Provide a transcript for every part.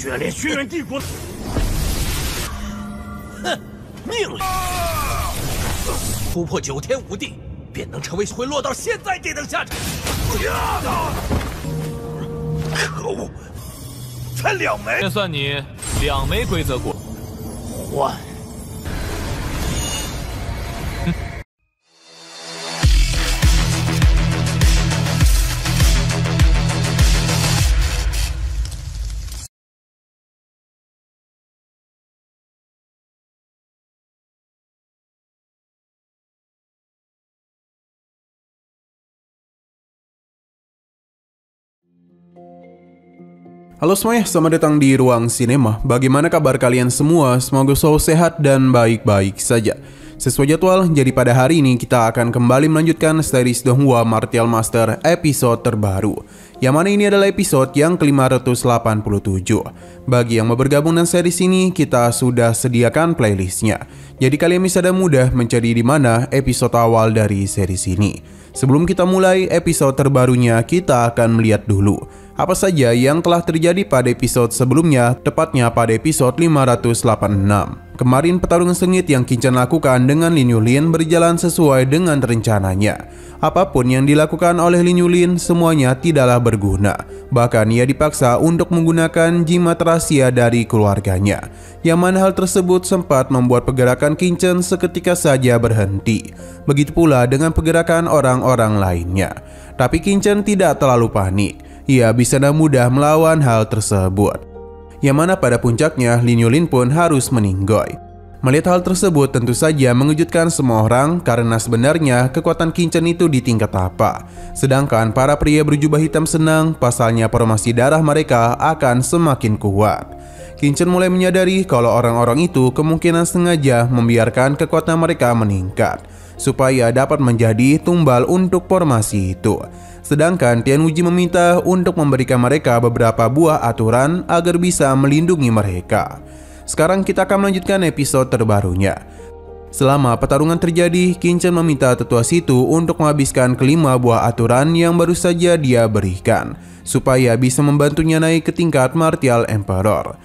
居然连轩辕帝国，哼，命令！突破9天5地，便能成为会落到现在这等下场。可恶，才2枚，便算你2枚规则过。换。 Halo semuanya, selamat datang di Ruang Sinema. Bagaimana kabar kalian semua? Semoga selalu sehat dan baik-baik saja. Sesuai jadwal, jadi pada hari ini kita akan kembali melanjutkan series Donghua Martial Master episode terbaru. Yang mana ini adalah episode yang ke-587. Bagi yang mau bergabung dengan series ini, kita sudah sediakan playlistnya. Jadi kalian bisa dengan mudah mencari di mana episode awal dari series ini. Sebelum kita mulai episode terbarunya, kita akan melihat dulu apa saja yang telah terjadi pada episode sebelumnya, tepatnya pada episode 586. Kemarin pertarungan sengit yang Qin Chen lakukan dengan Lin Yulin berjalan sesuai dengan rencananya. Apapun yang dilakukan oleh Lin Yulin semuanya tidaklah berguna. Bahkan ia dipaksa untuk menggunakan jimat rahasia dari keluarganya. Yang mana hal tersebut sempat membuat pergerakan Qin Chen seketika saja berhenti. Begitu pula dengan pergerakan orang-orang lainnya. Tapi Qin Chen tidak terlalu panik. Ia bisa dengan mudah melawan hal tersebut. Yang mana pada puncaknya Lin Yulin pun harus meninggoy. Melihat hal tersebut tentu saja mengejutkan semua orang karena sebenarnya kekuatan Qin Chen itu di tingkat apa. Sedangkan para pria berjubah hitam senang pasalnya formasi darah mereka akan semakin kuat. Qin Chen mulai menyadari kalau orang-orang itu kemungkinan sengaja membiarkan kekuatan mereka meningkat supaya dapat menjadi tumbal untuk formasi itu. Sedangkan Tian Wuji meminta untuk memberikan mereka beberapa buah aturan agar bisa melindungi mereka. Sekarang kita akan melanjutkan episode terbarunya. Selama pertarungan terjadi, Qin Chen meminta tetua situ untuk menghabiskan kelima buah aturan yang baru saja dia berikan, supaya bisa membantunya naik ke tingkat Martial Emperor.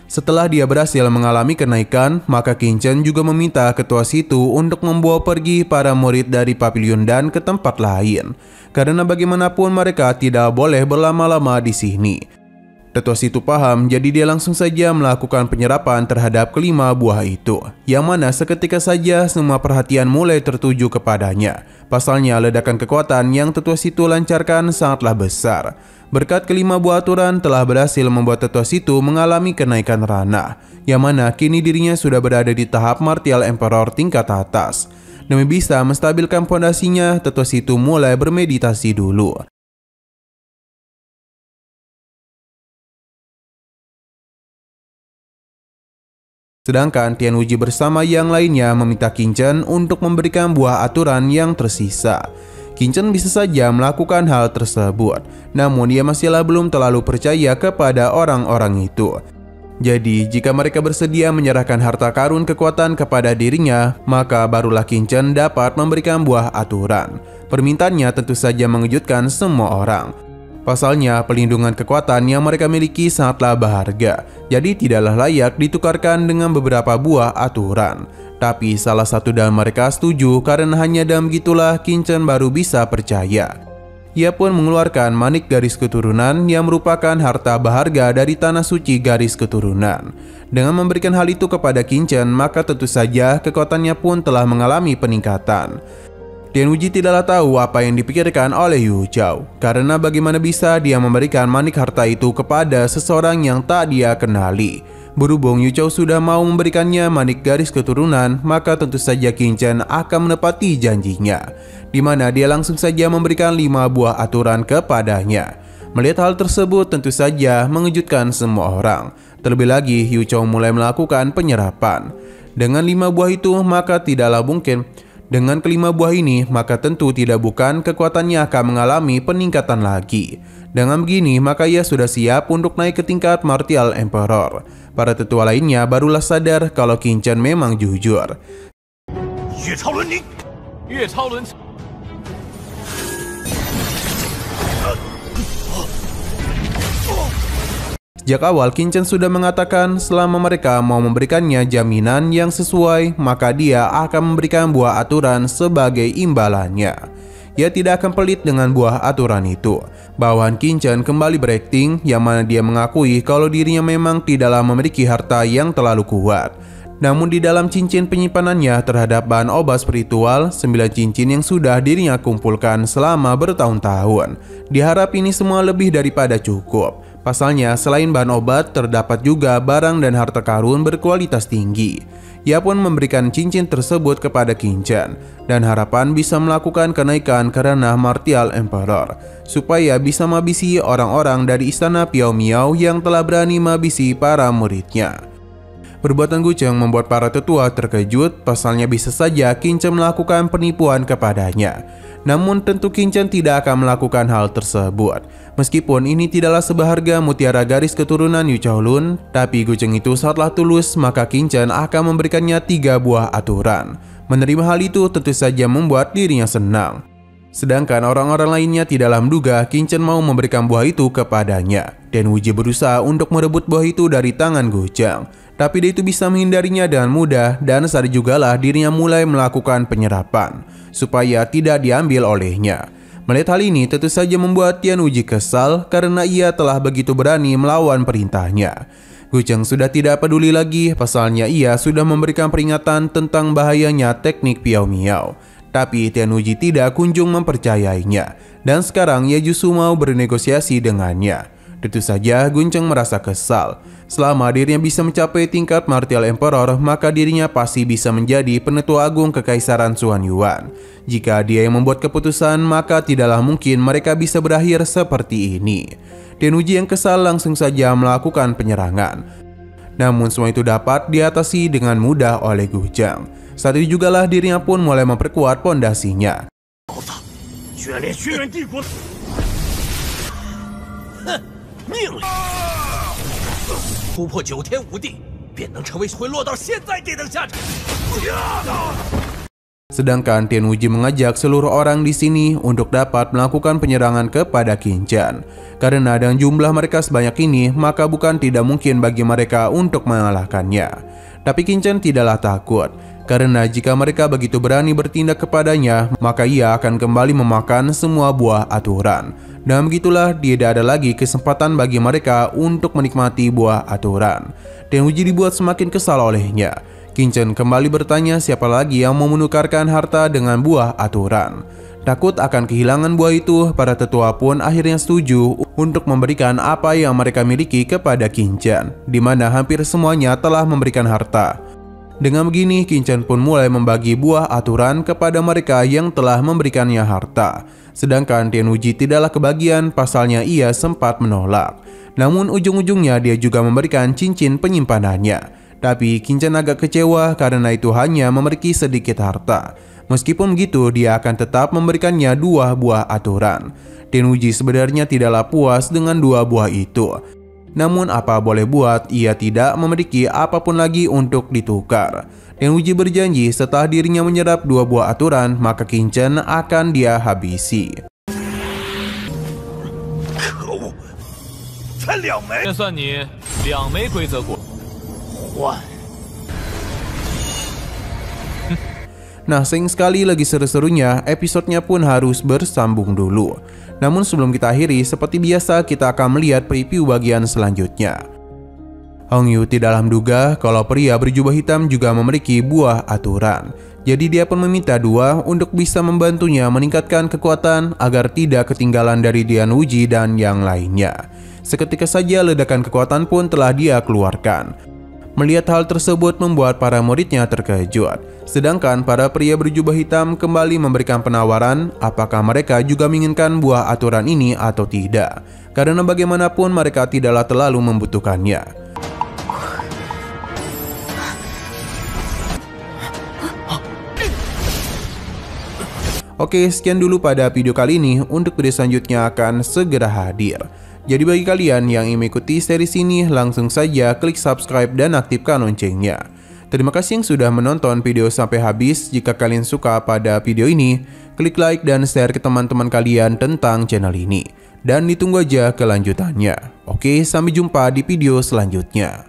Setelah dia berhasil mengalami kenaikan, maka Qin Chen juga meminta ketua situ untuk membawa pergi para murid dari Papilion Dan ke tempat lain. Karena bagaimanapun mereka tidak boleh berlama-lama di sini. Tetua situ paham, jadi dia langsung saja melakukan penyerapan terhadap kelima buah itu. Yang mana seketika saja semua perhatian mulai tertuju kepadanya. Pasalnya ledakan kekuatan yang tetua situ lancarkan sangatlah besar. Berkat kelima buah aturan telah berhasil membuat tetua situ mengalami kenaikan ranah. Yang mana kini dirinya sudah berada di tahap Martial Emperor tingkat atas. Demi bisa menstabilkan fondasinya, tetua situ mulai bermeditasi dulu. Sedangkan Tian Wuji bersama yang lainnya meminta Qin Chen untuk memberikan buah aturan yang tersisa. Qin Chen bisa saja melakukan hal tersebut, namun ia masihlah belum terlalu percaya kepada orang-orang itu. Jadi, jika mereka bersedia menyerahkan harta karun kekuatan kepada dirinya, maka barulah Qin Chen dapat memberikan buah aturan. Permintaannya tentu saja mengejutkan semua orang. Pasalnya, pelindungan kekuatan yang mereka miliki sangatlah berharga, jadi tidaklah layak ditukarkan dengan beberapa buah aturan. Tapi salah satu dari mereka setuju karena hanya dalam gitulah Qin Chen baru bisa percaya. Ia pun mengeluarkan manik garis keturunan yang merupakan harta berharga dari tanah suci garis keturunan. Dengan memberikan hal itu kepada Qin Chen, maka tentu saja kekuatannya pun telah mengalami peningkatan. Tian Wuji tidaklah tahu apa yang dipikirkan oleh Yu Zhao, karena bagaimana bisa dia memberikan manik harta itu kepada seseorang yang tak dia kenali. Berhubung Yu Zhao sudah mau memberikannya manik garis keturunan, maka tentu saja Qin Chen akan menepati janjinya, di mana dia langsung saja memberikan 5 buah aturan kepadanya. Melihat hal tersebut tentu saja mengejutkan semua orang. Terlebih lagi Yu Zhao mulai melakukan penyerapan. Dengan 5 buah itu maka tidaklah mungkin. Dengan kelima buah ini, maka tentu tidak bukan kekuatannya akan mengalami peningkatan lagi. Dengan begini, maka ia sudah siap untuk naik ke tingkat Martial Emperor. Para tetua lainnya barulah sadar kalau Qin Chen memang jujur. Sejak awal Qin Chen sudah mengatakan selama mereka mau memberikannya jaminan yang sesuai, maka dia akan memberikan buah aturan sebagai imbalannya. Ia tidak akan pelit dengan buah aturan itu. Bawahan Qin Chen kembali berakting yang mana dia mengakui kalau dirinya memang tidaklah memiliki harta yang terlalu kuat. Namun di dalam cincin penyimpanannya terhadap bahan obat spiritual, 9 cincin yang sudah dirinya kumpulkan selama bertahun-tahun. Diharap ini semua lebih daripada cukup. Pasalnya, selain bahan obat, terdapat juga barang dan harta karun berkualitas tinggi. Ia pun memberikan cincin tersebut kepada Qin Chen dan harapan bisa melakukan kenaikan karena Martial Emperor, supaya bisa mabisi orang-orang dari istana Piao Miao yang telah berani mabisi para muridnya. Perbuatan Gu Cheng membuat para tetua terkejut, pasalnya bisa saja Qin Chen melakukan penipuan kepadanya. Namun tentu Qin Chen tidak akan melakukan hal tersebut. Meskipun ini tidaklah seberharga mutiara garis keturunan Yu Chaolun, tapi Gu Cheng itu sangatlah tulus, maka Qin Chen akan memberikannya 3 buah aturan. Menerima hal itu tentu saja membuat dirinya senang. Sedangkan orang-orang lainnya tidaklah menduga Qin Chen mau memberikan buah itu kepadanya. Dan Wu Ji berusaha untuk merebut buah itu dari tangan Gu Cheng. Tapi dia itu bisa menghindarinya dengan mudah dan saat jugalah dirinya mulai melakukan penyerapan supaya tidak diambil olehnya. Melihat hal ini tentu saja membuat Tian Wuji kesal karena ia telah begitu berani melawan perintahnya. Gu Cheng sudah tidak peduli lagi, pasalnya ia sudah memberikan peringatan tentang bahayanya teknik Piao Miao. Tapi Tian Wuji tidak kunjung mempercayainya dan sekarang ia justru mau bernegosiasi dengannya. Tentu saja Gu Cheng merasa kesal. Selama dirinya bisa mencapai tingkat Martial Emperor, maka dirinya pasti bisa menjadi penetua agung kekaisaran Suan Yuan. Jika dia yang membuat keputusan, maka tidaklah mungkin mereka bisa berakhir seperti ini. Tian Wuji yang kesal langsung saja melakukan penyerangan. Namun semua itu dapat diatasi dengan mudah oleh Gu Cheng. Saat itu jugalah dirinya pun mulai memperkuat pondasinya. 突破9天无地，便能成为会落到现在这等下场。 Sedangkan Tian Wuji mengajak seluruh orang di sini untuk dapat melakukan penyerangan kepada Qin Chen. Karena dengan jumlah mereka sebanyak ini, maka bukan tidak mungkin bagi mereka untuk mengalahkannya. Tapi Qin Chen tidaklah takut, karena jika mereka begitu berani bertindak kepadanya, maka ia akan kembali memakan semua buah aturan. Dan begitulah tidak ada lagi kesempatan bagi mereka untuk menikmati buah aturan. Tian Wuji dibuat semakin kesal olehnya. Qin Chen kembali bertanya siapa lagi yang mau menukarkan harta dengan buah aturan. Takut akan kehilangan buah itu, para tetua pun akhirnya setuju untuk memberikan apa yang mereka miliki kepada Qin Chen, di mana hampir semuanya telah memberikan harta. Dengan begini, Qin Chen pun mulai membagi buah aturan kepada mereka yang telah memberikannya harta. Sedangkan Tian Wuji tidaklah kebagian, pasalnya ia sempat menolak. Namun ujung-ujungnya dia juga memberikan cincin penyimpanannya. Tapi Qin Chen agak kecewa karena itu hanya memiliki sedikit harta. Meskipun begitu, dia akan tetap memberikannya 2 buah aturan. Tian Wuji sebenarnya tidaklah puas dengan 2 buah itu. Namun apa boleh buat, ia tidak memiliki apapun lagi untuk ditukar. Tian Wuji berjanji setelah dirinya menyerap 2 buah aturan, maka Qin Chen akan dia habisi. 先算你2枚规则果。换。 Nah, sayang sekali lagi seru-serunya, episodenya pun harus bersambung dulu. Namun sebelum kita akhiri, seperti biasa kita akan melihat preview bagian selanjutnya. Hong Yu tidaklah menduga kalau pria berjubah hitam juga memiliki buah aturan. Jadi dia pun meminta 2 untuk bisa membantunya meningkatkan kekuatan agar tidak ketinggalan dari Tian Wuji dan yang lainnya. Seketika saja ledakan kekuatan pun telah dia keluarkan. Melihat hal tersebut membuat para muridnya terkejut. Sedangkan para pria berjubah hitam kembali memberikan penawaran apakah mereka juga menginginkan buah aturan ini atau tidak. Karena bagaimanapun mereka tidaklah terlalu membutuhkannya. Oke, sekian dulu pada video kali ini. Untuk video selanjutnya akan segera hadir. Jadi bagi kalian yang ingin mengikuti series ini, langsung saja klik subscribe dan aktifkan loncengnya. Terima kasih yang sudah menonton video sampai habis. Jika kalian suka pada video ini, klik like dan share ke teman-teman kalian tentang channel ini. dan ditunggu aja kelanjutannya. Oke, sampai jumpa di video selanjutnya.